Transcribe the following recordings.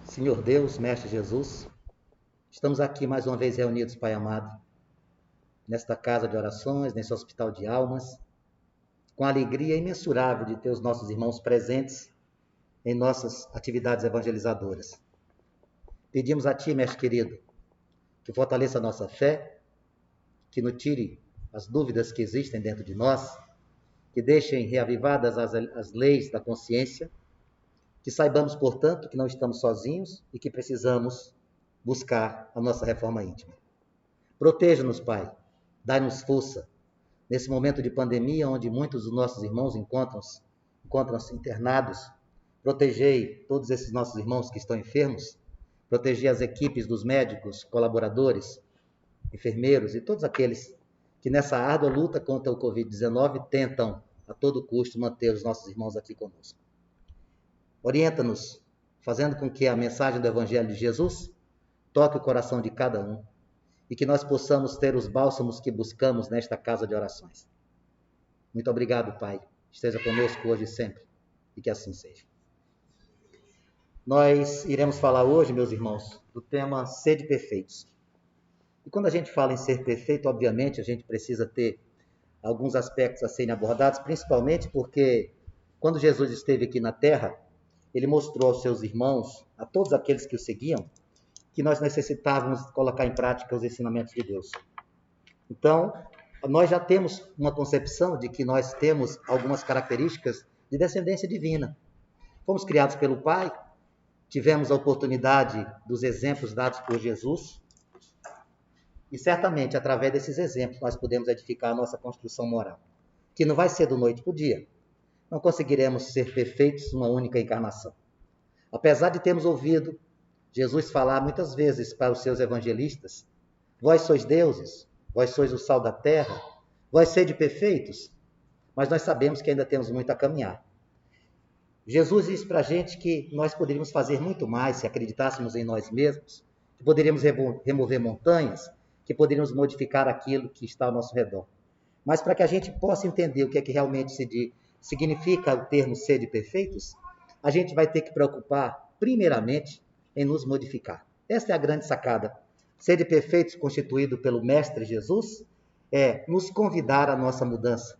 Senhor Deus, Mestre Jesus, estamos aqui mais uma vez reunidos, Pai amado, nesta casa de orações, nesse hospital de almas, com a alegria imensurável de ter os nossos irmãos presentes em nossas atividades evangelizadoras. Pedimos a Ti, Mestre querido, que fortaleça a nossa fé, que nos tire as dúvidas que existem dentro de nós, que deixem reavivadas as leis da consciência, que saibamos, portanto, que não estamos sozinhos e que precisamos buscar a nossa reforma íntima. Proteja-nos, Pai, dai-nos força nesse momento de pandemia onde muitos dos nossos irmãos encontram-se internados. Protegei todos esses nossos irmãos que estão enfermos, protegei as equipes dos médicos, colaboradores, enfermeiros e todos aqueles que nessa árdua luta contra o Covid-19 tentam a todo custo manter os nossos irmãos aqui conosco. Orienta-nos, fazendo com que a mensagem do Evangelho de Jesus toque o coração de cada um e que nós possamos ter os bálsamos que buscamos nesta casa de orações. Muito obrigado, Pai. Esteja conosco hoje e sempre, e que assim seja. Nós iremos falar hoje, meus irmãos, do tema Sede Perfeitos. E quando a gente fala em ser perfeito, obviamente, a gente precisa ter alguns aspectos a serem abordados, principalmente porque quando Jesus esteve aqui na Terra, ele mostrou aos seus irmãos, a todos aqueles que o seguiam, que nós necessitávamos colocar em prática os ensinamentos de Deus. Então, nós já temos uma concepção de que nós temos algumas características de descendência divina. Fomos criados pelo Pai, tivemos a oportunidade dos exemplos dados por Jesus, e certamente, através desses exemplos, nós podemos edificar a nossa construção moral, que não vai ser do noite para o dia. Não conseguiremos ser perfeitos numa única encarnação. Apesar de termos ouvido Jesus falar muitas vezes para os seus evangelistas: vós sois deuses, vós sois o sal da terra, vós sede perfeitos, mas nós sabemos que ainda temos muito a caminhar. Jesus disse para a gente que nós poderíamos fazer muito mais se acreditássemos em nós mesmos, que poderíamos remover montanhas, que poderíamos modificar aquilo que está ao nosso redor. Mas para que a gente possa entender o que é que realmente significa o termo sede perfeitos, a gente vai ter que preocupar, primeiramente, em nos modificar. Esta é a grande sacada. Sede perfeitos, constituído pelo Mestre Jesus, é nos convidar à nossa mudança,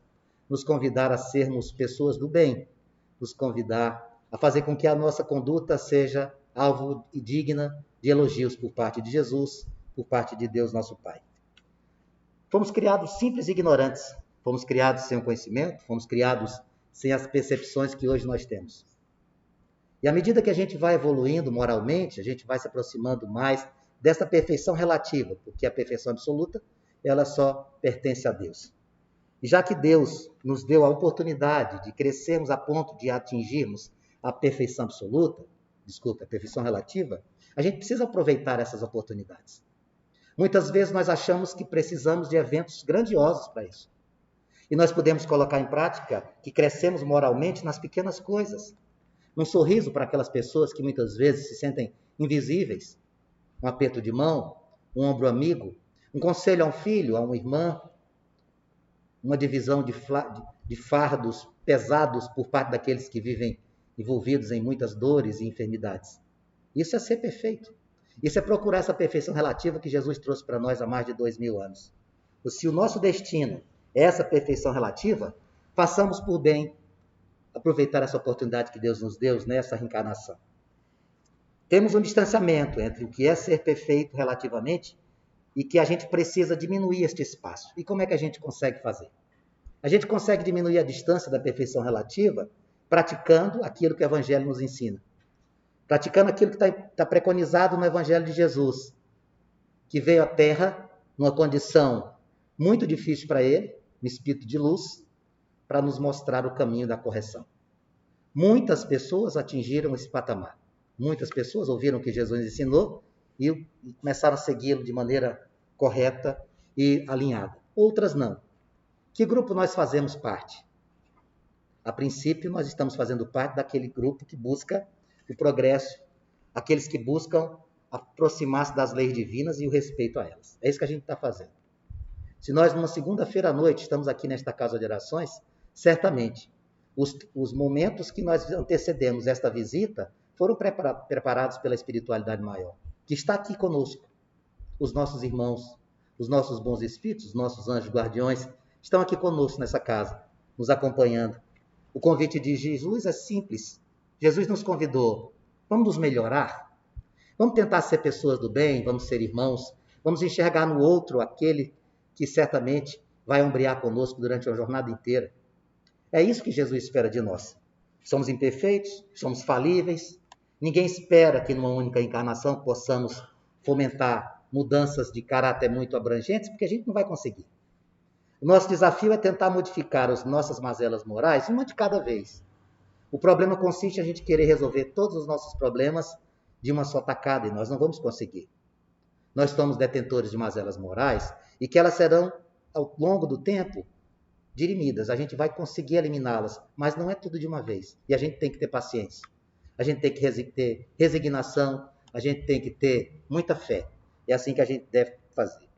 nos convidar a sermos pessoas do bem, nos convidar a fazer com que a nossa conduta seja alvo e digna de elogios por parte de Jesus, por parte de Deus, nosso Pai. Fomos criados simples e ignorantes, fomos criados sem o conhecimento, fomos criados sem as percepções que hoje nós temos. E à medida que a gente vai evoluindo moralmente, a gente vai se aproximando mais dessa perfeição relativa, porque a perfeição absoluta, ela só pertence a Deus. E já que Deus nos deu a oportunidade de crescermos a ponto de atingirmos a perfeição absoluta, a perfeição relativa, a gente precisa aproveitar essas oportunidades. Muitas vezes nós achamos que precisamos de eventos grandiosos para isso. E nós podemos colocar em prática que crescemos moralmente nas pequenas coisas. Um sorriso para aquelas pessoas que muitas vezes se sentem invisíveis, um aperto de mão, um ombro amigo, um conselho a um filho, a uma irmã, uma divisão de fardos pesados por parte daqueles que vivem envolvidos em muitas dores e enfermidades. Isso é ser perfeito. Isso é procurar essa perfeição relativa que Jesus trouxe para nós há mais de 2000 anos. Se o nosso destino é essa perfeição relativa, façamos por bem aproveitar essa oportunidade que Deus nos deu nessa reencarnação. Temos um distanciamento entre o que é ser perfeito relativamente e que a gente precisa diminuir este espaço. E como é que a gente consegue fazer? A gente consegue diminuir a distância da perfeição relativa praticando aquilo que o Evangelho nos ensina. Praticando aquilo que está preconizado no Evangelho de Jesus, que veio à Terra numa condição muito difícil para ele, no espírito de luz, para nos mostrar o caminho da correção. Muitas pessoas atingiram esse patamar. Muitas pessoas ouviram o que Jesus ensinou e começaram a segui-lo de maneira correta e alinhada. Outras não. Que grupo nós fazemos parte? A princípio, nós estamos fazendo parte daquele grupo que busca o progresso, aqueles que buscam aproximar-se das leis divinas e o respeito a elas. É isso que a gente está fazendo. Se nós, numa segunda-feira à noite, estamos aqui nesta casa de orações, certamente, os momentos que nós antecedemos esta visita foram preparados pela espiritualidade maior, que está aqui conosco. Os nossos irmãos, os nossos bons espíritos, os nossos anjos guardiões, estão aqui conosco nessa casa, nos acompanhando. O convite de Jesus é simples. Jesus nos convidou. Vamos nos melhorar? Vamos tentar ser pessoas do bem, vamos ser irmãos, vamos enxergar no outro aquele que certamente vai ombrear conosco durante a jornada inteira. É isso que Jesus espera de nós. Somos imperfeitos, somos falíveis. Ninguém espera que numa única encarnação possamos fomentar mudanças de caráter muito abrangentes, porque a gente não vai conseguir. O nosso desafio é tentar modificar as nossas mazelas morais, uma de cada vez. O problema consiste em a gente querer resolver todos os nossos problemas de uma só tacada, e nós não vamos conseguir. Nós somos detentores de mazelas morais e que elas serão, ao longo do tempo, dirimidas. A gente vai conseguir eliminá-las, mas não é tudo de uma vez. E a gente tem que ter paciência. A gente tem que ter resignação, a gente tem que ter muita fé. É assim que a gente deve fazer.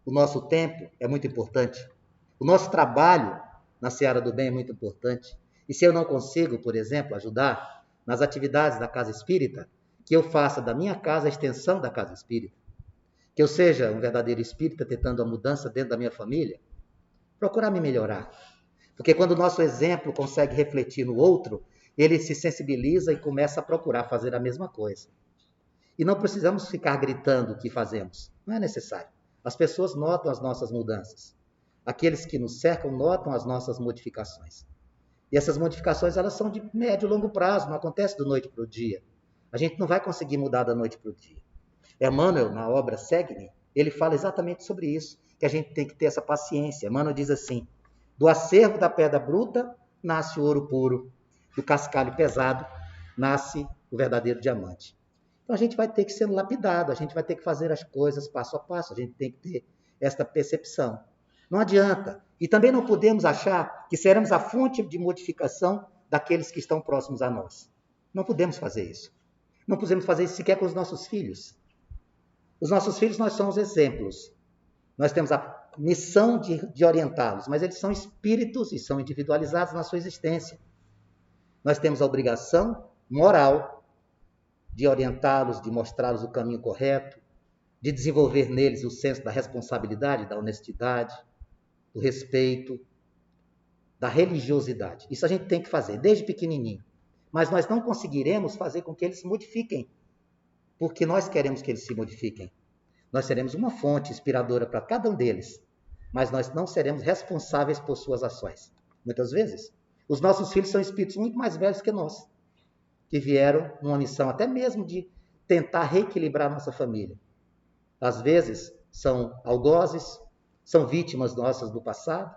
O nosso tempo é muito importante. O nosso trabalho na seara do bem é muito importante. E se eu não consigo, por exemplo, ajudar nas atividades da casa espírita, que eu faça da minha casa a extensão da casa espírita. Que eu seja um verdadeiro espírita tentando a mudança dentro da minha família. Procurar me melhorar. Porque quando o nosso exemplo consegue refletir no outro, ele se sensibiliza e começa a procurar fazer a mesma coisa. E não precisamos ficar gritando o que fazemos. Não é necessário. As pessoas notam as nossas mudanças. Aqueles que nos cercam notam as nossas modificações. E essas modificações elas são de médio e longo prazo, não acontece da noite para o dia. A gente não vai conseguir mudar da noite para o dia. Emmanuel, na obra Segue-me, ele fala exatamente sobre isso, que a gente tem que ter essa paciência. Emmanuel diz assim: do acervo da pedra bruta nasce o ouro puro, do cascalho pesado nasce o verdadeiro diamante. Então a gente vai ter que ser lapidado, a gente vai ter que fazer as coisas passo a passo, a gente tem que ter esta percepção. Não adianta. E também não podemos achar que seremos a fonte de modificação daqueles que estão próximos a nós. Não podemos fazer isso. Não podemos fazer isso sequer com os nossos filhos. Os nossos filhos, nós somos exemplos. Nós temos a missão de orientá-los, mas eles são espíritos e são individualizados na sua existência. Nós temos a obrigação moral de orientá-los, de mostrá-los o caminho correto, de desenvolver neles o senso da responsabilidade, da honestidade, do respeito, da religiosidade. Isso a gente tem que fazer desde pequenininho. Mas nós não conseguiremos fazer com que eles se modifiquem, porque nós queremos que eles se modifiquem. Nós seremos uma fonte inspiradora para cada um deles, mas nós não seremos responsáveis por suas ações. Muitas vezes, os nossos filhos são espíritos muito mais velhos que nós, que vieram numa missão até mesmo de tentar reequilibrar nossa família. Às vezes, são algozes, são vítimas nossas do passado,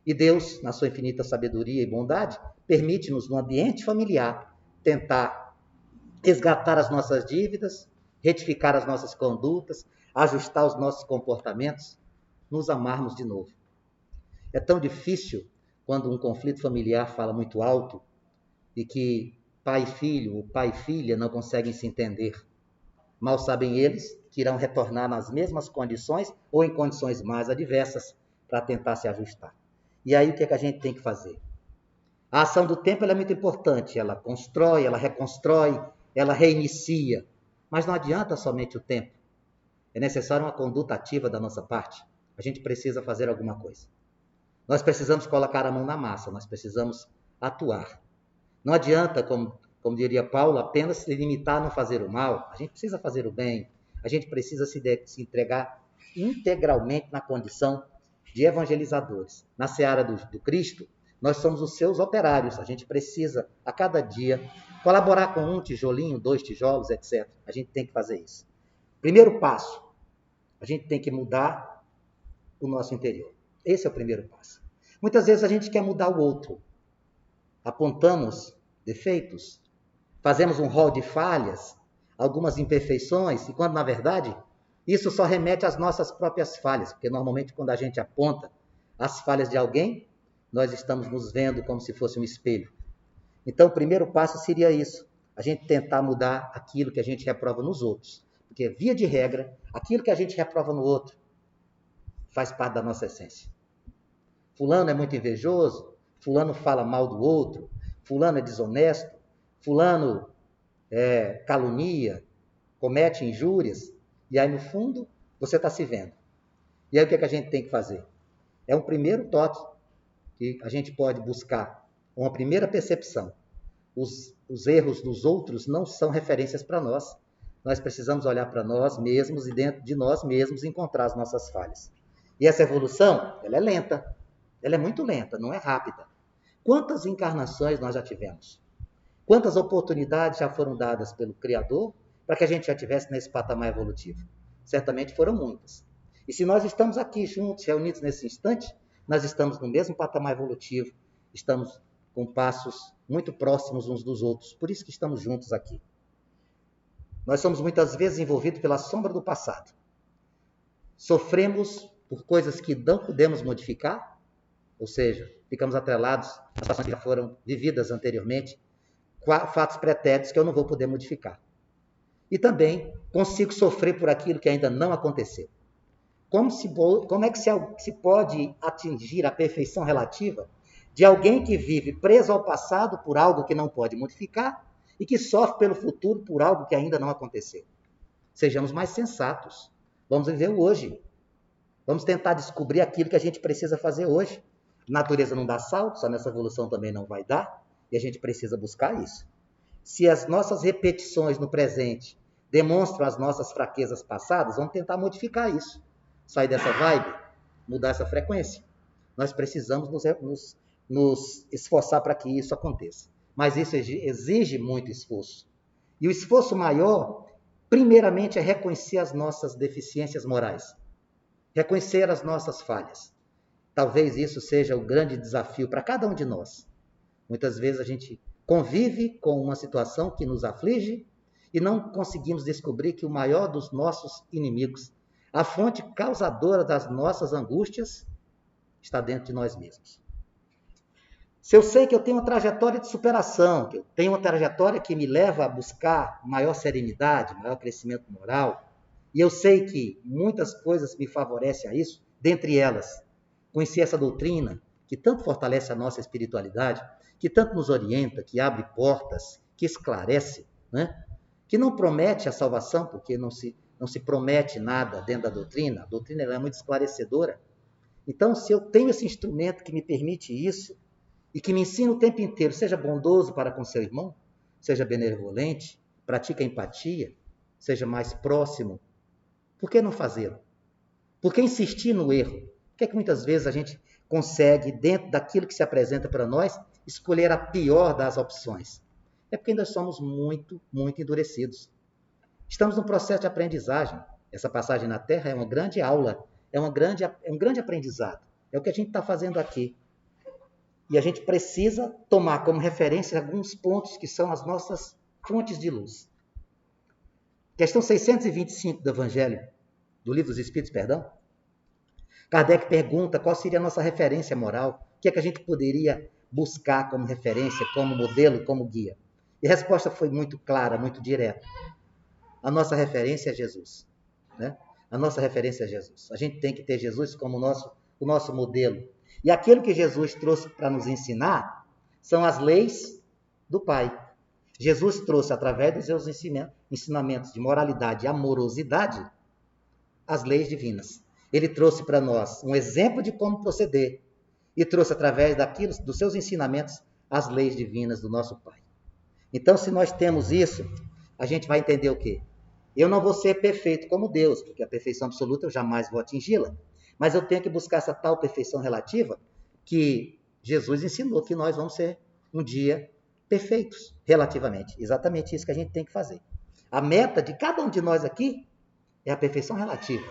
e Deus, na sua infinita sabedoria e bondade, permite-nos, no ambiente familiar, tentar resgatar as nossas dívidas, retificar as nossas condutas, ajustar os nossos comportamentos, nos amarmos de novo. É tão difícil quando um conflito familiar fala muito alto e que pai e filho, ou pai e filha não conseguem se entender. Mal sabem eles que irão retornar nas mesmas condições ou em condições mais adversas para tentar se ajustar. E aí o que é que a gente tem que fazer? A ação do tempo ela é muito importante, ela constrói, ela reconstrói, ela reinicia, mas não adianta somente o tempo. É necessária uma conduta ativa da nossa parte. A gente precisa fazer alguma coisa. Nós precisamos colocar a mão na massa, nós precisamos atuar. Não adianta, como diria Paulo, apenas se limitar a não fazer o mal. A gente precisa fazer o bem. A gente precisa se entregar integralmente na condição de evangelizadores. Na seara do Cristo, nós somos os seus operários. A gente precisa, a cada dia, colaborar com um tijolinho, 2 tijolos, etc. A gente tem que fazer isso. Primeiro passo, a gente tem que mudar o nosso interior. Esse é o primeiro passo. Muitas vezes a gente quer mudar o outro. Apontamos defeitos, fazemos um rol de falhas, algumas imperfeições, e quando, na verdade, isso só remete às nossas próprias falhas, porque normalmente quando a gente aponta as falhas de alguém, nós estamos nos vendo como se fosse um espelho. Então, o primeiro passo seria isso, a gente tentar mudar aquilo que a gente reprova nos outros. Porque, via de regra, aquilo que a gente reprova no outro faz parte da nossa essência. Fulano é muito invejoso, fulano fala mal do outro, fulano é desonesto, fulano calunia, comete injúrias, e aí no fundo você está se vendo. E aí o que a gente tem que fazer? É um primeiro toque que a gente pode buscar, uma primeira percepção. Os erros dos outros não são referências para nós. Nós precisamos olhar para nós mesmos e dentro de nós mesmos encontrar as nossas falhas. E essa evolução, ela é lenta. Ela é muito lenta, não é rápida. Quantas encarnações nós já tivemos? Quantas oportunidades já foram dadas pelo Criador para que a gente já estivesse nesse patamar evolutivo? Certamente foram muitas. E se nós estamos aqui juntos, reunidos nesse instante, nós estamos no mesmo patamar evolutivo, estamos com passos muito próximos uns dos outros, por isso que estamos juntos aqui. Nós somos muitas vezes envolvidos pela sombra do passado. Sofremos por coisas que não podemos modificar, ou seja, ficamos atrelados às situações que já foram vividas anteriormente, fatos pretéritos que eu não vou poder modificar. E também consigo sofrer por aquilo que ainda não aconteceu. Como é que se pode atingir a perfeição relativa de alguém que vive preso ao passado por algo que não pode modificar e que sofre pelo futuro por algo que ainda não aconteceu? Sejamos mais sensatos. Vamos viver o hoje. Vamos tentar descobrir aquilo que a gente precisa fazer hoje. A natureza não dá salto, só nessa evolução também não vai dar, e a gente precisa buscar isso. Se as nossas repetições no presente demonstram as nossas fraquezas passadas, vamos tentar modificar isso. Sair dessa vibe, mudar essa frequência. Nós precisamos nos esforçar para que isso aconteça. Mas isso exige muito esforço. E o esforço maior, primeiramente, é reconhecer as nossas deficiências morais. Reconhecer as nossas falhas. Talvez isso seja o grande desafio para cada um de nós. Muitas vezes a gente convive com uma situação que nos aflige e não conseguimos descobrir que o maior dos nossos inimigos, a fonte causadora das nossas angústias, está dentro de nós mesmos. Se eu sei que eu tenho uma trajetória de superação, que eu tenho uma trajetória que me leva a buscar maior serenidade, maior crescimento moral, e eu sei que muitas coisas me favorecem a isso, dentre elas, conhecer essa doutrina que tanto fortalece a nossa espiritualidade, que tanto nos orienta, que abre portas, que esclarece, né? Que não promete a salvação, porque não se promete nada dentro da doutrina. A doutrina ela é muito esclarecedora. Então, se eu tenho esse instrumento que me permite isso, e que me ensina o tempo inteiro, seja bondoso para com seu irmão, seja benevolente, pratique a empatia, seja mais próximo, por que não fazê-lo? Por que insistir no erro? Por que muitas vezes a gente consegue, dentro daquilo que se apresenta para nós, escolher a pior das opções? É porque ainda somos muito, muito endurecidos. Estamos num processo de aprendizagem. Essa passagem na Terra é uma grande aula, é um grande aprendizado. É o que a gente está fazendo aqui. E a gente precisa tomar como referência alguns pontos que são as nossas fontes de luz. Questão 625 do Evangelho, do Livro dos Espíritos, perdão. Kardec pergunta qual seria a nossa referência moral, o que é que a gente poderia buscar como referência, como modelo, como guia. E a resposta foi muito clara, muito direta. A nossa referência é Jesus. Né? A nossa referência é Jesus. A gente tem que ter Jesus como o nosso modelo. E aquilo que Jesus trouxe para nos ensinar são as leis do Pai. Jesus trouxe, através dos seus ensinamentos de moralidade e amorosidade, as leis divinas. Ele trouxe para nós um exemplo de como proceder e trouxe, através dos seus ensinamentos, as leis divinas do nosso Pai. Então, se nós temos isso, a gente vai entender o quê? Eu não vou ser perfeito como Deus, porque a perfeição absoluta eu jamais vou atingi-la. Mas eu tenho que buscar essa tal perfeição relativa que Jesus ensinou que nós vamos ser um dia perfeitos, relativamente. Exatamente isso que a gente tem que fazer. A meta de cada um de nós aqui é a perfeição relativa.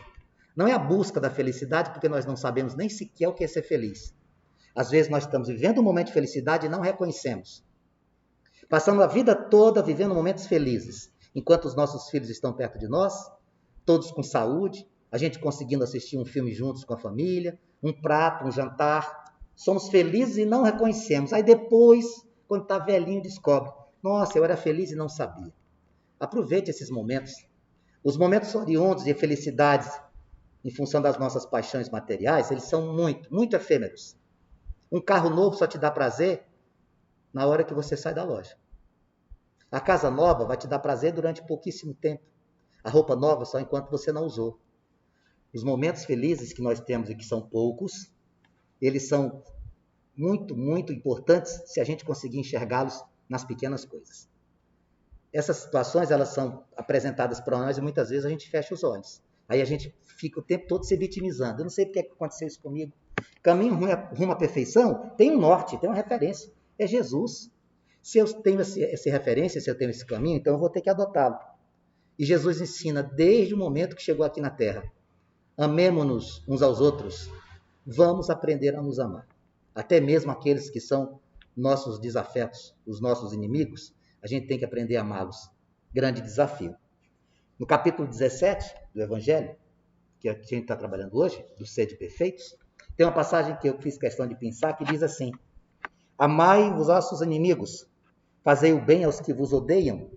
Não é a busca da felicidade, porque nós não sabemos nem sequer o que é ser feliz. Às vezes nós estamos vivendo um momento de felicidade e não reconhecemos. Passamos a vida toda vivendo momentos felizes, enquanto os nossos filhos estão perto de nós, todos com saúde, a gente conseguindo assistir um filme juntos com a família, um prato, um jantar. Somos felizes e não reconhecemos. Aí depois, quando está velhinho, descobre. Nossa, eu era feliz e não sabia. Aproveite esses momentos. Os momentos oriundos de felicidades, em função das nossas paixões materiais, eles são muito, muito efêmeros. Um carro novo só te dá prazer na hora que você sai da loja. A casa nova vai te dar prazer durante pouquíssimo tempo. A roupa nova só enquanto você não usou. Os momentos felizes que nós temos e que são poucos, eles são muito, muito importantes se a gente conseguir enxergá-los nas pequenas coisas. Essas situações, elas são apresentadas para nós e muitas vezes a gente fecha os olhos. Aí a gente fica o tempo todo se vitimizando. Eu não sei porque aconteceu isso comigo. Caminho rumo à perfeição tem um norte, tem uma referência. É Jesus. Se eu tenho essa referência, se eu tenho esse caminho, então eu vou ter que adotá-lo. E Jesus ensina desde o momento que chegou aqui na Terra. Amemo-nos uns aos outros. Vamos aprender a nos amar. Até mesmo aqueles que são nossos desafetos, os nossos inimigos, a gente tem que aprender a amá-los. Grande desafio. No capítulo 17 do Evangelho, que a gente está trabalhando hoje, do Sede Perfeitos, tem uma passagem que eu fiz questão de pensar que diz assim: amai os vossos inimigos, fazei o bem aos que vos odeiam,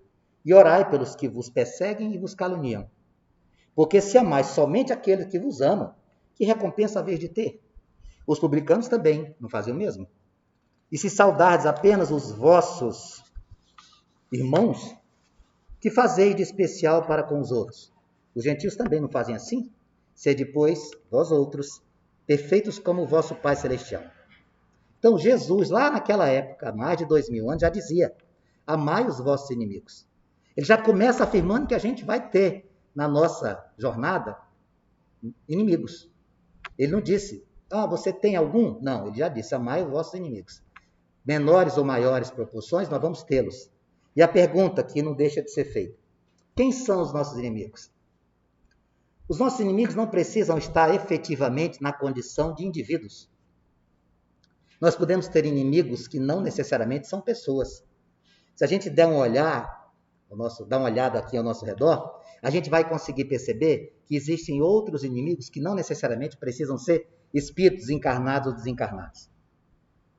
e orai pelos que vos perseguem e vos caluniam. Porque se amais somente aqueles que vos amam, que recompensa haveis de ter? Os publicanos também não fazem o mesmo. E se saudardes apenas os vossos irmãos, que fazeis de especial para com os outros? Os gentios também não fazem assim? Sede, pois, vós outros, perfeitos como o vosso Pai Celestial. Então, Jesus, lá naquela época, há mais de 2000 anos, já dizia: amai os vossos inimigos. Ele já começa afirmando que a gente vai ter, na nossa jornada, inimigos. Ele não disse: você tem algum? Não, ele já disse: amai os vossos inimigos. Menores ou maiores proporções, nós vamos tê-los. E a pergunta que não deixa de ser feita: quem são os nossos inimigos? Os nossos inimigos não precisam estar efetivamente na condição de indivíduos. Nós podemos ter inimigos que não necessariamente são pessoas. Se a gente der uma olhada aqui ao nosso redor, a gente vai conseguir perceber que existem outros inimigos que não necessariamente precisam ser espíritos encarnados ou desencarnados.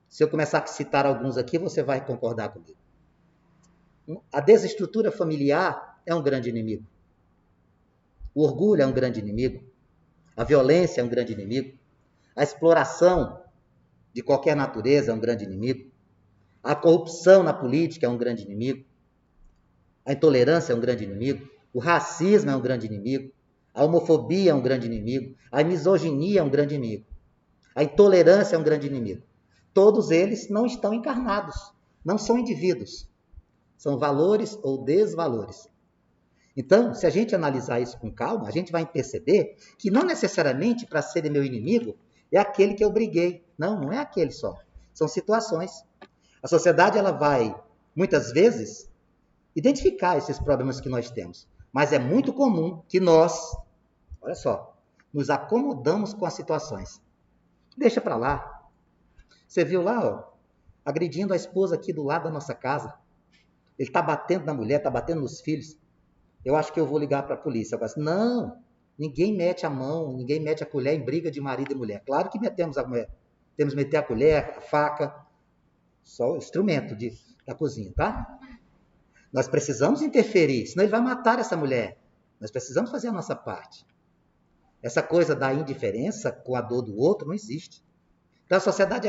Se eu começar a citar alguns aqui, você vai concordar comigo. A desestrutura familiar é um grande inimigo. O orgulho é um grande inimigo. A violência é um grande inimigo. A exploração de qualquer natureza é um grande inimigo. A corrupção na política é um grande inimigo. A intolerância é um grande inimigo. O racismo é um grande inimigo. A homofobia é um grande inimigo. A misoginia é um grande inimigo. A intolerância é um grande inimigo. Todos eles não estão encarnados. Não são indivíduos. São valores ou desvalores. Então, se a gente analisar isso com calma, a gente vai perceber que não necessariamente para ser meu inimigo é aquele que eu briguei. Não, não é aquele só. São situações. A sociedade ela vai, muitas vezes, identificar esses problemas que nós temos. Mas é muito comum que nós, olha só, nos acomodamos com as situações. Deixa para lá. Você viu lá, agredindo a esposa aqui do lado da nossa casa. Ele está batendo na mulher, está batendo nos filhos. Eu acho que eu vou ligar para a polícia. Eu falo assim, não, ninguém mete a mão, ninguém mete a colher em briga de marido e mulher. Claro que metemos a mulher. Temos que meter a colher, a faca, só o instrumento da cozinha, tá? Nós precisamos interferir, senão ele vai matar essa mulher. Nós precisamos fazer a nossa parte. Essa coisa da indiferença com a dor do outro não existe. Então a sociedade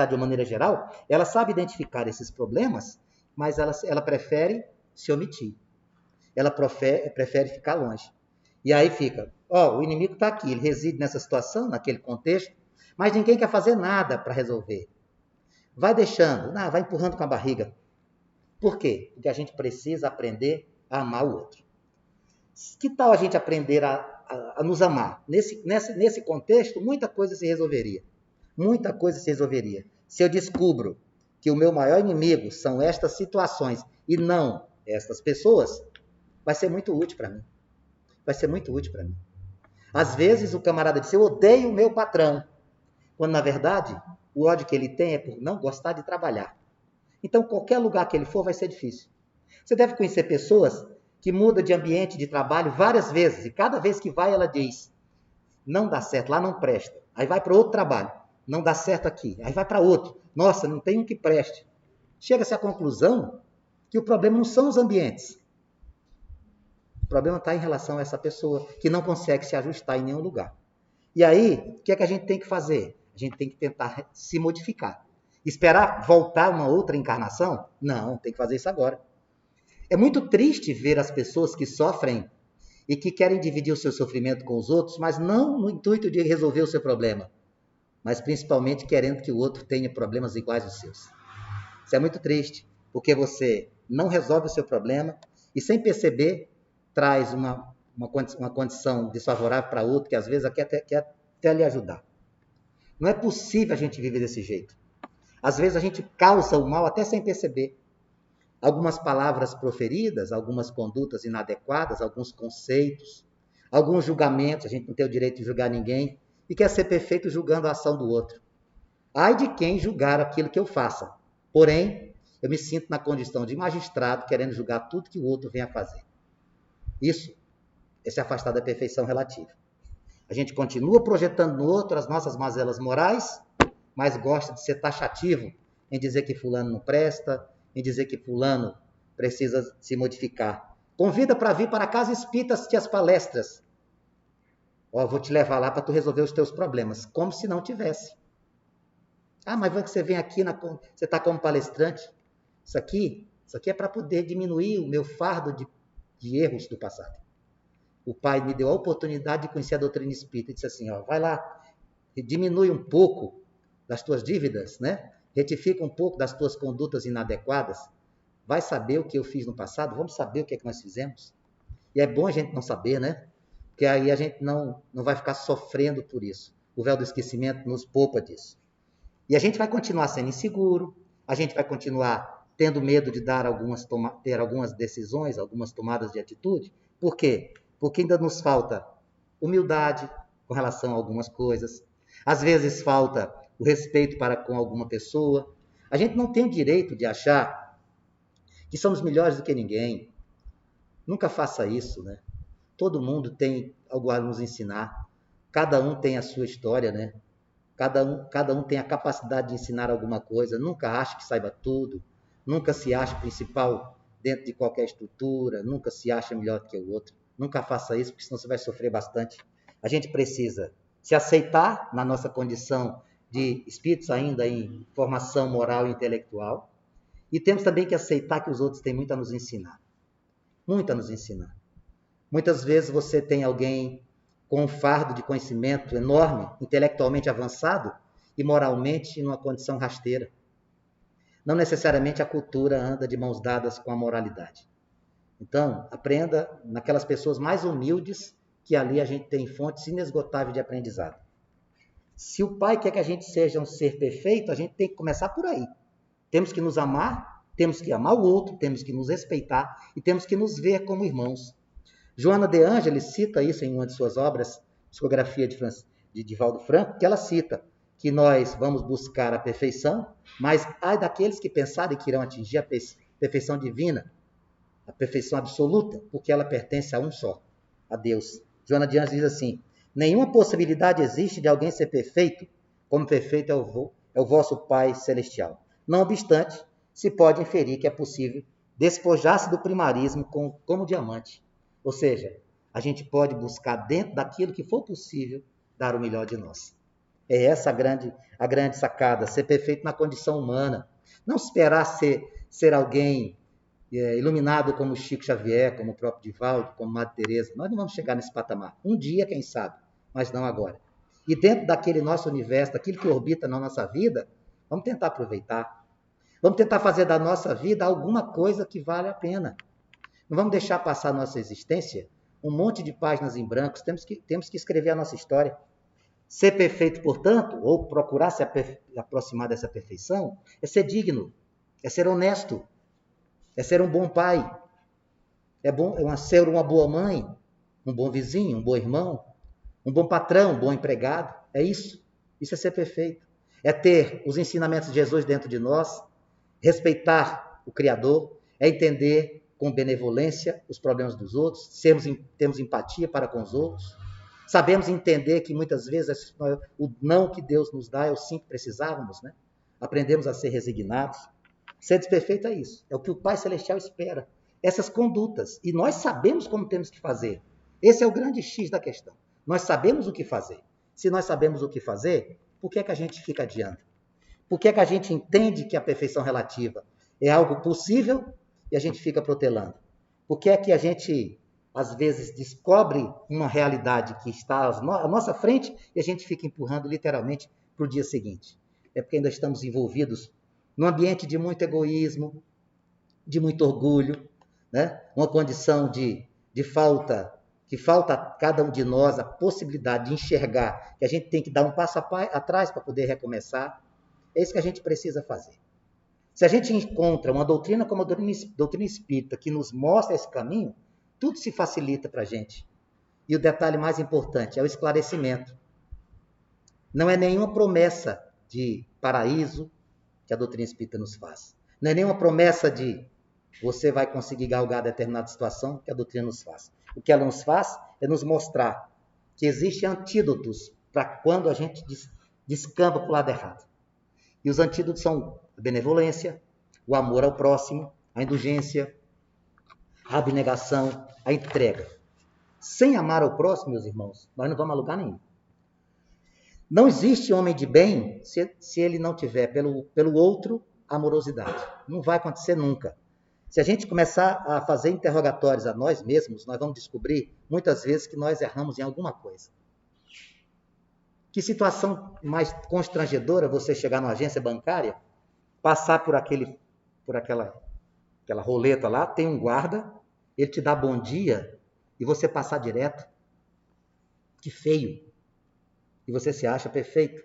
de uma maneira geral, ela sabe identificar esses problemas, mas ela prefere se omitir. Ela prefere ficar longe. E aí fica, o inimigo está aqui, ele reside nessa situação, naquele contexto, mas ninguém quer fazer nada para resolver. Vai deixando, vai empurrando com a barriga. Por quê? Porque a gente precisa aprender a amar o outro. Que tal a gente aprender a nos amar? Nesse contexto, muita coisa se resolveria. Muita coisa se resolveria. Se eu descubro que o meu maior inimigo são estas situações e não estas pessoas, vai ser muito útil para mim. Vai ser muito útil para mim. Às vezes o camarada diz, eu odeio o meu patrão. Quando, na verdade, o ódio que ele tem é por não gostar de trabalhar. Então, qualquer lugar que ele for vai ser difícil. Você deve conhecer pessoas que mudam de ambiente de trabalho várias vezes. E cada vez que vai, ela diz, não dá certo, lá não presta. Aí vai para outro trabalho. Não dá certo aqui. Aí vai para outro. Nossa, não tem um que preste. Chega-se à conclusão que o problema não são os ambientes. O problema está em relação a essa pessoa que não consegue se ajustar em nenhum lugar. E aí, o que é que a gente tem que fazer? A gente tem que tentar se modificar. Esperar voltar uma outra encarnação? Não, tem que fazer isso agora. É muito triste ver as pessoas que sofrem e que querem dividir o seu sofrimento com os outros, mas não no intuito de resolver o seu problema, mas principalmente querendo que o outro tenha problemas iguais aos seus. Isso é muito triste, porque você não resolve o seu problema e, sem perceber, traz uma condição desfavorável para outro, que às vezes quer até lhe ajudar. Não é possível a gente viver desse jeito. Às vezes a gente causa o mal até sem perceber. Algumas palavras proferidas, algumas condutas inadequadas, alguns conceitos, alguns julgamentos, a gente não tem o direito de julgar ninguém, e quer ser perfeito julgando a ação do outro. Ai de quem julgar aquilo que eu faça. Porém, eu me sinto na condição de magistrado querendo julgar tudo que o outro vem a fazer. Isso é se afastar da perfeição relativa. A gente continua projetando no outro as nossas mazelas morais, mas gosta de ser taxativo em dizer que fulano não presta, em dizer que fulano precisa se modificar. Convida para vir para a Casa Espírita assistir as palestras. Ó, vou te levar lá para tu resolver os teus problemas, como se não tivesse. Ah, mas você vem aqui, você está como palestrante. Isso aqui é para poder diminuir o meu fardo de erros do passado. O pai me deu a oportunidade de conhecer a doutrina espírita e disse assim, ó, vai lá, diminui um pouco das tuas dívidas, né? Retifica um pouco das tuas condutas inadequadas. Vai saber o que eu fiz no passado? Vamos saber o que é que nós fizemos? E é bom a gente não saber, né? Porque aí a gente não vai ficar sofrendo por isso. O véu do esquecimento nos poupa disso. E a gente vai continuar sendo inseguro, a gente vai continuar tendo medo de ter algumas decisões, algumas tomadas de atitude. Por quê? Porque ainda nos falta humildade com relação a algumas coisas. Às vezes falta o respeito para com alguma pessoa. A gente não tem o direito de achar que somos melhores do que ninguém. Nunca faça isso, né? Todo mundo tem algo a nos ensinar. Cada um tem a sua história, né? Cada um tem a capacidade de ensinar alguma coisa. Nunca ache que saiba tudo. Nunca se ache principal dentro de qualquer estrutura. Nunca se ache melhor do que o outro. Nunca faça isso, porque senão você vai sofrer bastante. A gente precisa se aceitar na nossa condição de espíritos ainda em formação moral e intelectual. E temos também que aceitar que os outros têm muito a nos ensinar. Muito a nos ensinar. Muitas vezes você tem alguém com um fardo de conhecimento enorme, intelectualmente avançado e moralmente numa condição rasteira. Não necessariamente a cultura anda de mãos dadas com a moralidade. Então, aprenda naquelas pessoas mais humildes, que ali a gente tem fontes inesgotáveis de aprendizado. Se o pai quer que a gente seja um ser perfeito, a gente tem que começar por aí. Temos que nos amar, temos que amar o outro, temos que nos respeitar e temos que nos ver como irmãos. Joana de Ângeles cita isso em uma de suas obras, Psicografia de Divaldo Franco, que ela cita que nós vamos buscar a perfeição, mas ai daqueles que pensarem que irão atingir a perfeição divina, a perfeição absoluta, porque ela pertence a um só, a Deus. Joana de Ângeles diz assim, nenhuma possibilidade existe de alguém ser perfeito, como perfeito é o vosso Pai Celestial. Não obstante, se pode inferir que é possível despojar-se do primarismo como diamante. Ou seja, a gente pode buscar dentro daquilo que for possível dar o melhor de nós. É essa a grande sacada, ser perfeito na condição humana. Não esperar ser alguém iluminado como Chico Xavier, como o próprio Divaldo, como Madre Teresa. Nós não vamos chegar nesse patamar. Um dia, quem sabe, mas não agora. E dentro daquele nosso universo, daquilo que orbita na nossa vida, vamos tentar aproveitar. Vamos tentar fazer da nossa vida alguma coisa que vale a pena. Não vamos deixar passar a nossa existência um monte de páginas em branco. Temos que escrever a nossa história. Ser perfeito, portanto, ou procurar se aproximar dessa perfeição, é ser digno, é ser honesto, é ser um bom pai, é ser uma boa mãe, um bom vizinho, um bom irmão, um bom patrão, um bom empregado. É isso. Isso é ser perfeito. É ter os ensinamentos de Jesus dentro de nós, respeitar o Criador, é entender com benevolência os problemas dos outros, temos empatia para com os outros, sabemos entender que muitas vezes o não que Deus nos dá é o sim que precisávamos, né? Aprendemos a ser resignados. Ser desperfeito é isso, é o que o Pai Celestial espera, essas condutas, e nós sabemos como temos que fazer. Esse é o grande X da questão. Nós sabemos o que fazer. Se nós sabemos o que fazer, por que é que a gente fica adiando? Por que é que a gente entende que a perfeição relativa é algo possível e a gente fica protelando? Por que é que a gente, às vezes, descobre uma realidade que está à nossa frente e a gente fica empurrando literalmente para o dia seguinte? É porque ainda estamos envolvidos num ambiente de muito egoísmo, de muito orgulho, né? Uma condição de falta, que falta a cada um de nós a possibilidade de enxergar que a gente tem que dar um passo atrás para poder recomeçar. É isso que a gente precisa fazer. Se a gente encontra uma doutrina como a doutrina espírita que nos mostra esse caminho, tudo se facilita para a gente. E o detalhe mais importante é o esclarecimento. Não é nenhuma promessa de paraíso que a doutrina espírita nos faz. Não é nenhuma promessa de você vai conseguir galgar determinada situação que a doutrina nos faz. O que ela nos faz é nos mostrar que existem antídotos para quando a gente descamba para o lado errado. E os antídotos são a benevolência, o amor ao próximo, a indulgência, a abnegação, a entrega. Sem amar ao próximo, meus irmãos, nós não vamos a lugar nenhum. Não existe homem de bem se ele não tiver pelo outro amorosidade. Não vai acontecer nunca. Se a gente começar a fazer interrogatórios a nós mesmos, nós vamos descobrir muitas vezes que nós erramos em alguma coisa. Que situação mais constrangedora você chegar numa agência bancária, passar por aquela roleta lá, tem um guarda, ele te dá bom dia e você passar direto. Que feio. E você se acha perfeito.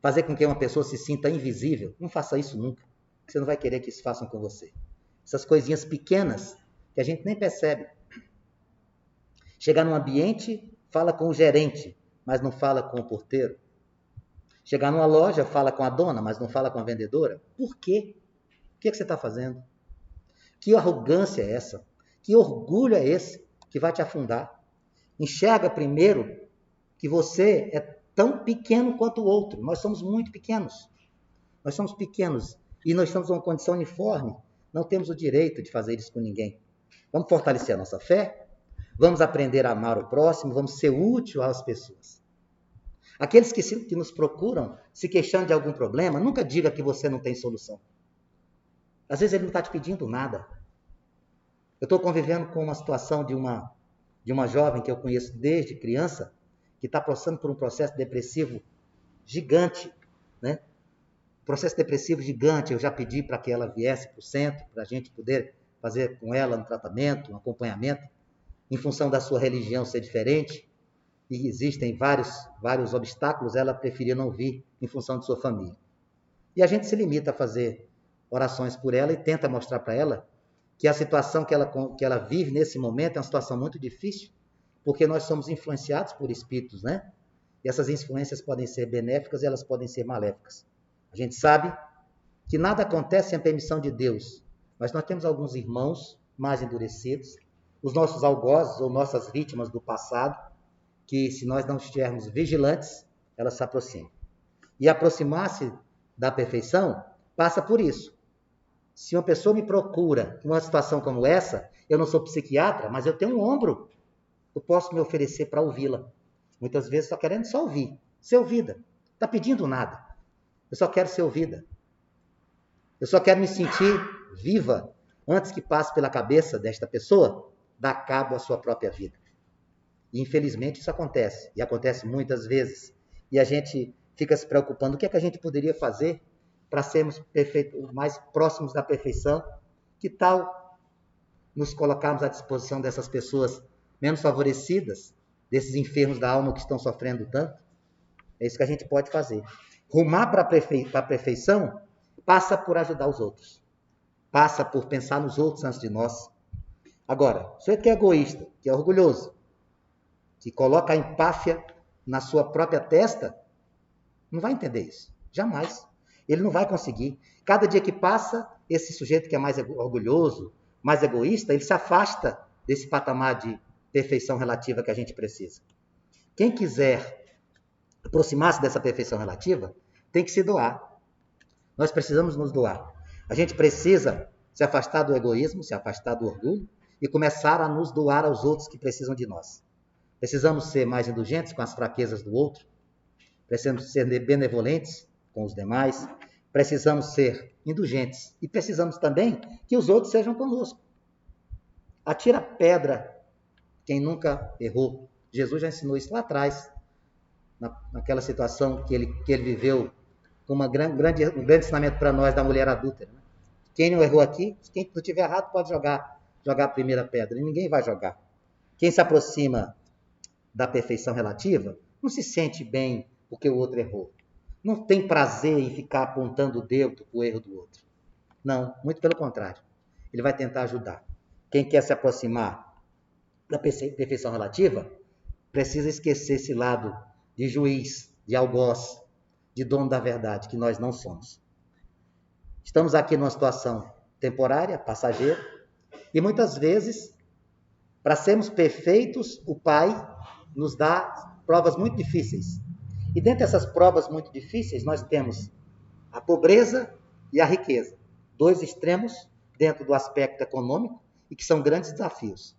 Fazer com que uma pessoa se sinta invisível, não faça isso nunca. Você não vai querer que isso façam com você. Essas coisinhas pequenas que a gente nem percebe. Chegar num ambiente, fala com o gerente, mas não fala com o porteiro. Chegar numa loja, fala com a dona, mas não fala com a vendedora. Por quê? O que você está fazendo? Que arrogância é essa? Que orgulho é esse que vai te afundar? Enxerga primeiro que você é tão pequeno quanto o outro. Nós somos muito pequenos. Nós somos pequenos e nós estamos em uma condição uniforme. Não temos o direito de fazer isso com ninguém. Vamos fortalecer a nossa fé, vamos aprender a amar o próximo, vamos ser útil às pessoas. Aqueles que nos procuram, se queixando de algum problema, nunca diga que você não tem solução. Às vezes ele não está te pedindo nada. Eu estou convivendo com uma situação de uma jovem que eu conheço desde criança, que está passando por um processo depressivo gigante, né? Processo depressivo gigante, eu já pedi para que ela viesse para o centro, para a gente poder fazer com ela um tratamento, um acompanhamento, em função da sua religião ser diferente, e existem vários obstáculos, ela preferia não vir em função de sua família. E a gente se limita a fazer orações por ela e tenta mostrar para ela que a situação que ela vive nesse momento é uma situação muito difícil, porque nós somos influenciados por espíritos, né? E essas influências podem ser benéficas e elas podem ser maléficas. A gente sabe que nada acontece sem a permissão de Deus, mas nós temos alguns irmãos mais endurecidos, os nossos algozes ou nossas vítimas do passado, que se nós não estivermos vigilantes, elas se aproximam. E aproximar-se da perfeição passa por isso. Se uma pessoa me procura numa situação como essa, eu não sou psiquiatra, mas eu tenho um ombro, eu posso me oferecer para ouvi-la. Muitas vezes só querendo só ouvir, ser ouvida. Não está pedindo nada. Eu só quero ser ouvida. Eu só quero me sentir viva antes que passe pela cabeça desta pessoa dar cabo à sua própria vida. E infelizmente isso acontece. E acontece muitas vezes. E a gente fica se preocupando. O que é que a gente poderia fazer para sermos mais próximos da perfeição? Que tal nos colocarmos à disposição dessas pessoas menos favorecidas, desses enfermos da alma que estão sofrendo tanto? É isso que a gente pode fazer. Rumar para a perfeição passa por ajudar os outros. Passa por pensar nos outros antes de nós. Agora, o sujeito que é egoísta, que é orgulhoso, que coloca a empáfia na sua própria testa, não vai entender isso. Jamais. Ele não vai conseguir. Cada dia que passa, esse sujeito que é mais orgulhoso, mais egoísta, ele se afasta desse patamar de perfeição relativa que a gente precisa. Quem quiser aproximar-se dessa perfeição relativa, tem que se doar. Nós precisamos nos doar. A gente precisa se afastar do egoísmo, se afastar do orgulho e começar a nos doar aos outros que precisam de nós. Precisamos ser mais indulgentes com as fraquezas do outro, precisamos ser benevolentes com os demais, precisamos ser indulgentes e precisamos também que os outros sejam conosco. Atira pedra quem nunca errou. Jesus já ensinou isso lá atrás, naquela situação que ele viveu, com um grande ensinamento para nós da mulher adúltera. Quem não errou aqui, quem não tiver errado pode jogar a primeira pedra, e ninguém vai jogar. Quem se aproxima da perfeição relativa não se sente bem porque o outro errou. Não tem prazer em ficar apontando o dedo para o erro do outro. Não, muito pelo contrário. Ele vai tentar ajudar. Quem quer se aproximar da perfeição relativa precisa esquecer esse lado de juiz, de algoz, de dono da verdade, que nós não somos. Estamos aqui numa situação temporária, passageira, e muitas vezes, para sermos perfeitos, o Pai nos dá provas muito difíceis. E dentre essas provas muito difíceis, nós temos a pobreza e a riqueza. Dois extremos dentro do aspecto econômico e que são grandes desafios.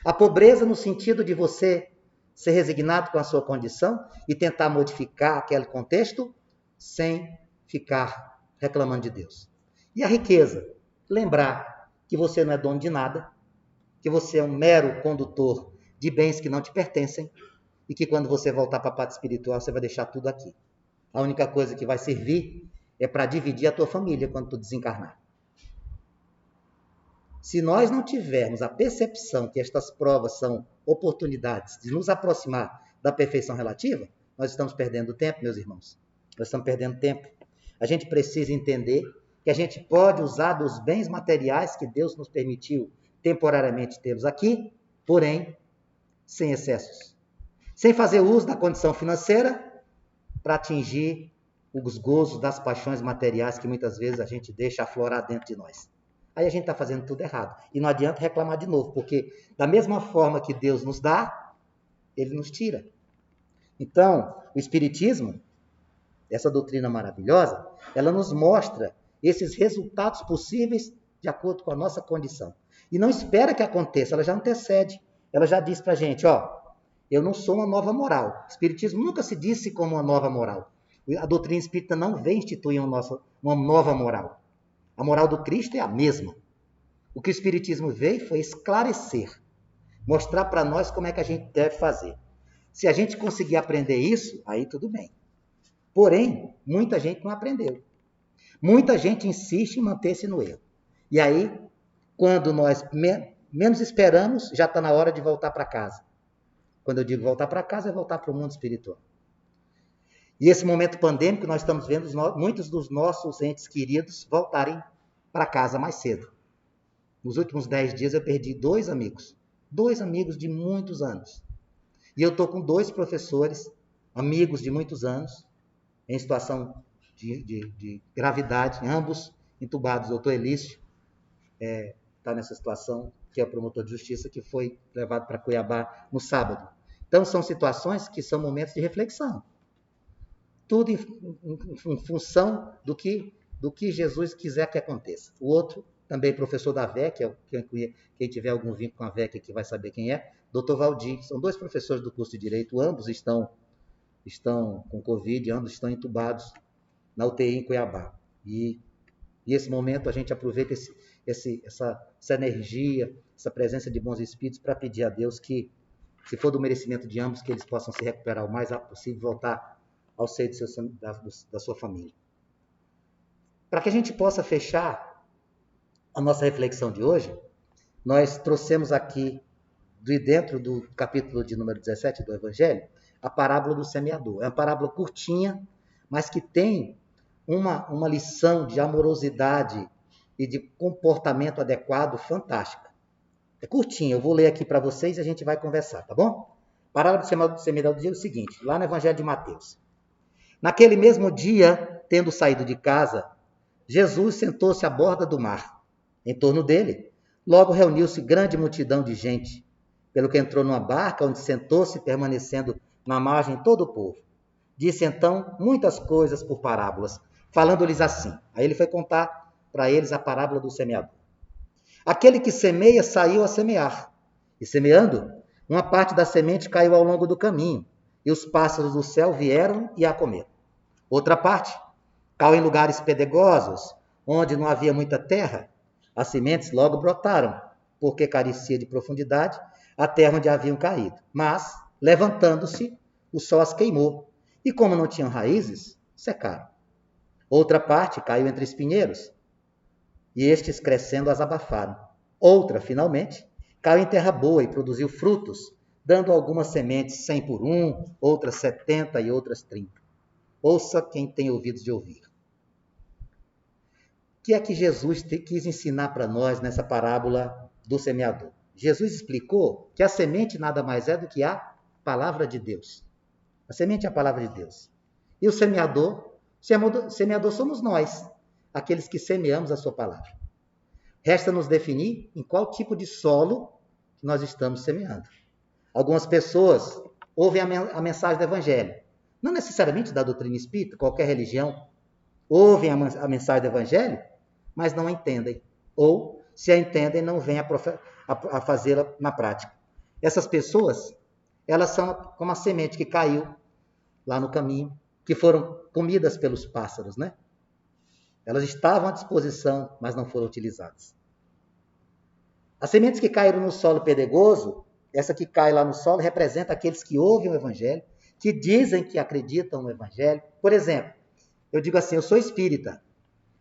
A pobreza no sentido de você ser resignado com a sua condição e tentar modificar aquele contexto sem ficar reclamando de Deus. E a riqueza, lembrar que você não é dono de nada, que você é um mero condutor de bens que não te pertencem e que quando você voltar para a parte espiritual, você vai deixar tudo aqui. A única coisa que vai servir é para dividir a tua família quando tu desencarnar. Se nós não tivermos a percepção que estas provas são oportunidades de nos aproximar da perfeição relativa, nós estamos perdendo tempo, meus irmãos. Nós estamos perdendo tempo. A gente precisa entender que a gente pode usar dos bens materiais que Deus nos permitiu temporariamente tê-los aqui, porém, sem excessos. Sem fazer uso da condição financeira para atingir os gozos das paixões materiais que muitas vezes a gente deixa aflorar dentro de nós. Aí a gente está fazendo tudo errado. E não adianta reclamar de novo, porque da mesma forma que Deus nos dá, Ele nos tira. Então, o Espiritismo, essa doutrina maravilhosa, ela nos mostra esses resultados possíveis de acordo com a nossa condição. E não espera que aconteça, ela já antecede. Ela já diz para a gente, eu não sou uma nova moral. O Espiritismo nunca se disse como uma nova moral. A doutrina espírita não vem instituir uma nova moral. A moral do Cristo é a mesma. O que o Espiritismo veio foi esclarecer, mostrar para nós como é que a gente deve fazer. Se a gente conseguir aprender isso, aí tudo bem. Porém, muita gente não aprendeu. Muita gente insiste em manter-se no erro. E aí, quando nós menos esperamos, já está na hora de voltar para casa. Quando eu digo voltar para casa, é voltar para o mundo espiritual. E esse momento pandêmico, nós estamos vendo muitos dos nossos entes queridos voltarem para casa mais cedo. Nos últimos 10 dias eu perdi 2 amigos de muitos anos. E eu estou com 2 professores, amigos de muitos anos, em situação de gravidade, ambos entubados. O doutor Elício está nessa situação, que é o promotor de justiça, que foi levado para Cuiabá no sábado. Então, são situações que são momentos de reflexão. Tudo em função do que Jesus quiser que aconteça. O outro, também professor da VEC, quem tiver algum vínculo com a VEC aqui vai saber quem é, Dr. Valdir. São 2 professores do curso de Direito, ambos estão com Covid, ambos estão entubados na UTI em Cuiabá. E esse momento a gente aproveita essa energia, essa presença de bons espíritos para pedir a Deus que, se for do merecimento de ambos, que eles possam se recuperar o mais rápido possível e voltar ao seio da sua família. Para que a gente possa fechar a nossa reflexão de hoje, nós trouxemos aqui, dentro do capítulo de número 17 do Evangelho, a parábola do semeador. É uma parábola curtinha, mas que tem uma lição de amorosidade e de comportamento adequado fantástica. É curtinha, eu vou ler aqui para vocês e a gente vai conversar, tá bom? A parábola do semeador diz o seguinte, lá no Evangelho de Mateus. Naquele mesmo dia, tendo saído de casa, Jesus sentou-se à borda do mar. Em torno dele, logo reuniu-se grande multidão de gente, pelo que entrou numa barca, onde sentou-se, permanecendo na margem todo o povo. Disse então muitas coisas por parábolas, falando-lhes assim. Aí ele foi contar para eles a parábola do semeador. Aquele que semeia saiu a semear, e semeando, uma parte da semente caiu ao longo do caminho, e os pássaros do céu vieram e a comeram. Outra parte Caiu em lugares pedregosos, onde não havia muita terra. As sementes logo brotaram, porque carecia de profundidade a terra onde haviam caído. Mas, levantando-se, o sol as queimou, e como não tinham raízes, secaram. Outra parte caiu entre espinheiros, e estes crescendo as abafaram. Outra, finalmente, caiu em terra boa e produziu frutos, dando algumas sementes 100 por 1, outras 70 e outras 30. Ouça quem tem ouvidos de ouvir. O que é que Jesus quis ensinar para nós nessa parábola do semeador? Jesus explicou que a semente nada mais é do que a palavra de Deus. A semente é a palavra de Deus. E o semeador somos nós, aqueles que semeamos a sua palavra. Resta-nos definir em qual tipo de solo nós estamos semeando. Algumas pessoas ouvem a mensagem do Evangelho, não necessariamente da doutrina espírita, qualquer religião, ouvem a mensagem do Evangelho, mas não a entendem. Ou, se a entendem, não vêm a fazê-la na prática. Essas pessoas, elas são como a semente que caiu lá no caminho, que foram comidas pelos pássaros, né? Elas estavam à disposição, mas não foram utilizadas. As sementes que caíram no solo pedregoso, essa que cai lá no solo, representa aqueles que ouvem o Evangelho, que dizem que acreditam no Evangelho. Por exemplo, eu digo assim, eu sou espírita,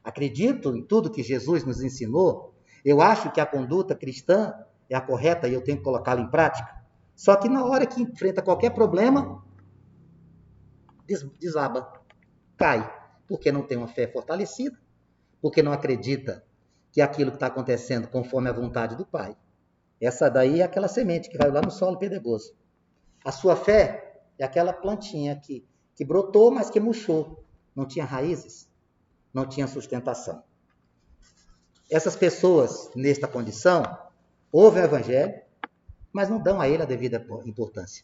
acredito em tudo que Jesus nos ensinou, eu acho que a conduta cristã é a correta e eu tenho que colocá-la em prática. Só que na hora que enfrenta qualquer problema, desaba, cai, porque não tem uma fé fortalecida, porque não acredita que aquilo que está acontecendo conforme a vontade do Pai. Essa daí é aquela semente que vai lá no solo pedregoso. A sua fé é aquela plantinha que brotou, mas que murchou. Não tinha raízes, não tinha sustentação. Essas pessoas, nesta condição, ouvem o Evangelho, mas não dão a ele a devida importância.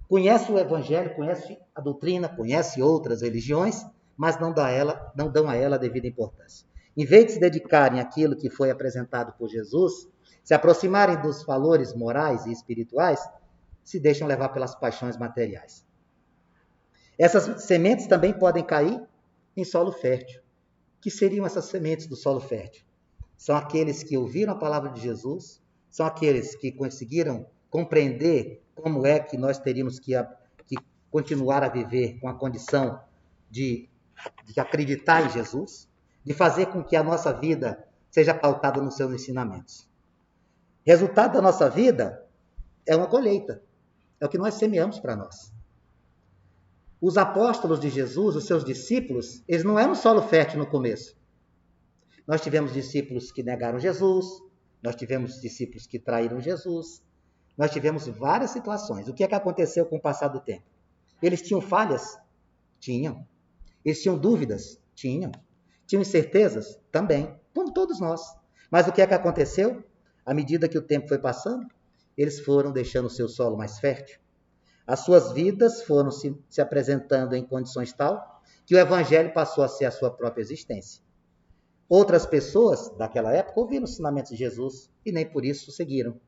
Conhece o Evangelho, conhece a doutrina, conhece outras religiões, mas não dão a ela a devida importância. Em vez de se dedicarem àquilo que foi apresentado por Jesus, se aproximarem dos valores morais e espirituais, se deixam levar pelas paixões materiais. Essas sementes também podem cair em solo fértil. O que seriam essas sementes do solo fértil? São aqueles que ouviram a palavra de Jesus, são aqueles que conseguiram compreender como é que nós teríamos que continuar a viver com a condição de acreditar em Jesus, de fazer com que a nossa vida seja pautada nos seus ensinamentos. Resultado da nossa vida é uma colheita, é o que nós semeamos para nós. Os apóstolos de Jesus, os seus discípulos, eles não eram solo fértil no começo. Nós tivemos discípulos que negaram Jesus, nós tivemos discípulos que traíram Jesus, nós tivemos várias situações. O que é que aconteceu com o passar do tempo? Eles tinham falhas? Tinham. Eles tinham dúvidas? Tinham. Tinham incertezas? Também. Como todos nós. Mas o que é que aconteceu? À medida que o tempo foi passando, eles foram deixando o seu solo mais fértil. As suas vidas foram se apresentando em condições tal que o Evangelho passou a ser a sua própria existência. Outras pessoas daquela época ouviram os ensinamentos de Jesus e nem por isso seguiram.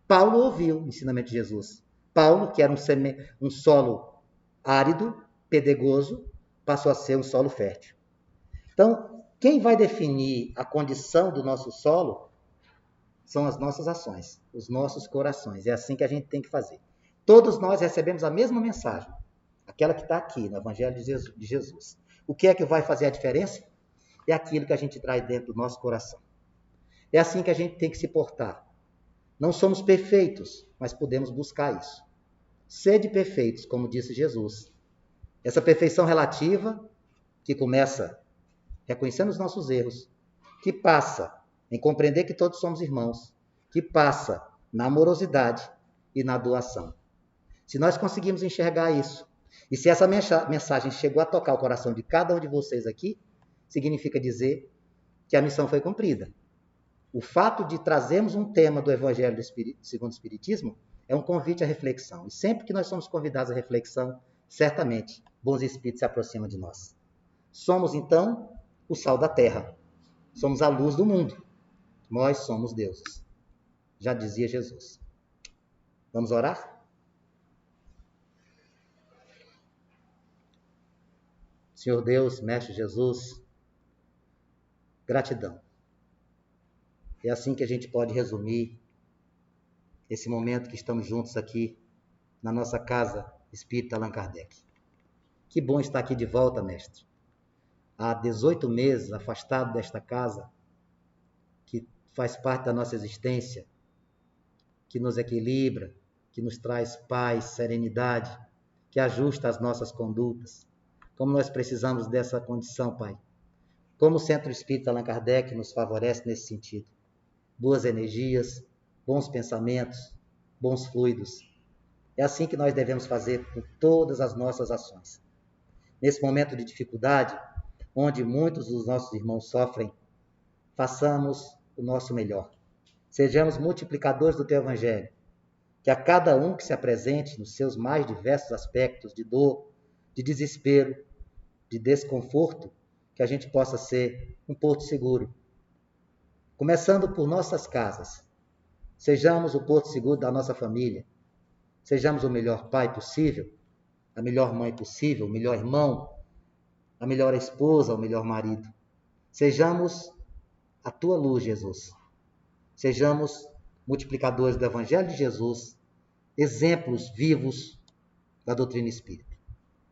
Paulo ouviu o ensinamento de Jesus. Paulo, que era um solo árido, pedregoso, passou a ser um solo fértil. Então, quem vai definir a condição do nosso solo são as nossas ações, os nossos corações. É assim que a gente tem que fazer. Todos nós recebemos a mesma mensagem, aquela que está aqui no Evangelho de Jesus. O que é que vai fazer a diferença? É aquilo que a gente traz dentro do nosso coração. É assim que a gente tem que se portar. Não somos perfeitos, mas podemos buscar isso. Sede perfeitos, como disse Jesus. Essa perfeição relativa, que começa reconhecendo os nossos erros, que passa em compreender que todos somos irmãos, que passa na amorosidade e na doação. Se nós conseguirmos enxergar isso, e se essa mensagem chegou a tocar o coração de cada um de vocês aqui, significa dizer que a missão foi cumprida. O fato de trazermos um tema do Evangelho segundo o Espiritismo é um convite à reflexão. E sempre que nós somos convidados à reflexão, certamente, bons espíritos se aproximam de nós. Somos, então, o sal da terra. Somos a luz do mundo. Nós somos deuses. Já dizia Jesus. Vamos orar? Senhor Deus, Mestre Jesus, gratidão. É assim que a gente pode resumir esse momento que estamos juntos aqui na nossa casa Espírita Allan Kardec. Que bom estar aqui de volta, mestre. Há 18 meses afastado desta casa, que faz parte da nossa existência, que nos equilibra, que nos traz paz, serenidade, que ajusta as nossas condutas. Como nós precisamos dessa condição, Pai. Como o Centro Espírita Allan Kardec nos favorece nesse sentido. Boas energias, bons pensamentos, bons fluidos. É assim que nós devemos fazer com todas as nossas ações. Nesse momento de dificuldade, onde muitos dos nossos irmãos sofrem, façamos o nosso melhor. Sejamos multiplicadores do Teu Evangelho. Que a cada um que se apresente nos seus mais diversos aspectos de dor, de desespero, de desconforto, que a gente possa ser um porto seguro. Começando por nossas casas. Sejamos o porto seguro da nossa família. Sejamos o melhor pai possível, a melhor mãe possível, o melhor irmão, a melhor esposa, o melhor marido. Sejamos a tua luz, Jesus. Sejamos multiplicadores do Evangelho de Jesus, exemplos vivos da doutrina espírita.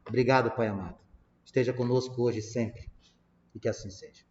Obrigado, Pai amado. Esteja conosco hoje e sempre, e que assim seja.